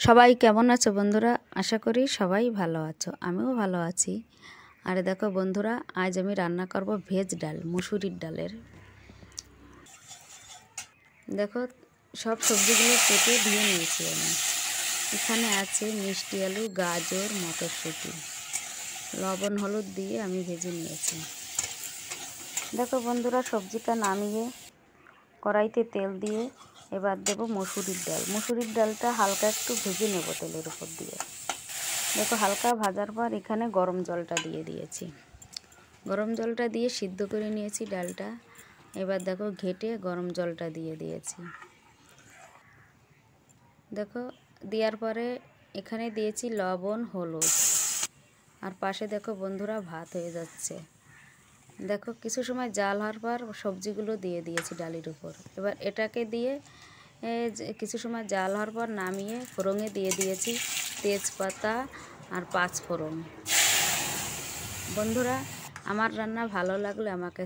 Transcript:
সবাই কেমন আছো বন্ধুরা? আশা করি সবাই ভালো আছো, আমিও ভালো আছি। আর দেখো বন্ধুরা, আজ আমি রান্না করব ভেজ ডাল, মুসুরির ডালের। দেখো সব সবজিগুলো কেটে ধুয়ে নিয়েছি আমি। এখানে আছে মিষ্টি আলু, গাজর, মটরশুঁটি, লবণ হলুদ দিয়ে আমি ভেজে নিয়েছি। দেখো বন্ধুরা, সবজিটা নামিয়ে কড়াইতে তেল দিয়ে এবার দেব মসুরির ডাল। মসুরির ডালটা হালকা একটু ভেজে নেব তেলের উপর দিয়ে। দেখো হালকা ভাজার পর এখানে গরম জলটা দিয়ে দিয়েছি। গরম জলটা দিয়ে সিদ্ধ করে নিয়েছি ডালটা। এবার দেখো ঘেটে গরম জলটা দিয়ে দিয়েছি। দেখো দেওয়ার পরে এখানে দিয়েছি লবণ হলুদ, আর পাশে দেখো বন্ধুরা ভাত হয়ে যাচ্ছে। দেখো কিছু সময় জাল হওয়ার পর সবজিগুলো দিয়ে দিয়েছি ডালের উপর। এবার এটাকে দিয়ে কিছু সময় জাল হওয়ার পর নামিয়ে ফোড়নে দিয়ে দিয়েছি তেজপাতা আর 5 ফোড়ন। বন্ধুরা, আমার রান্না ভালো লাগলে আমাকে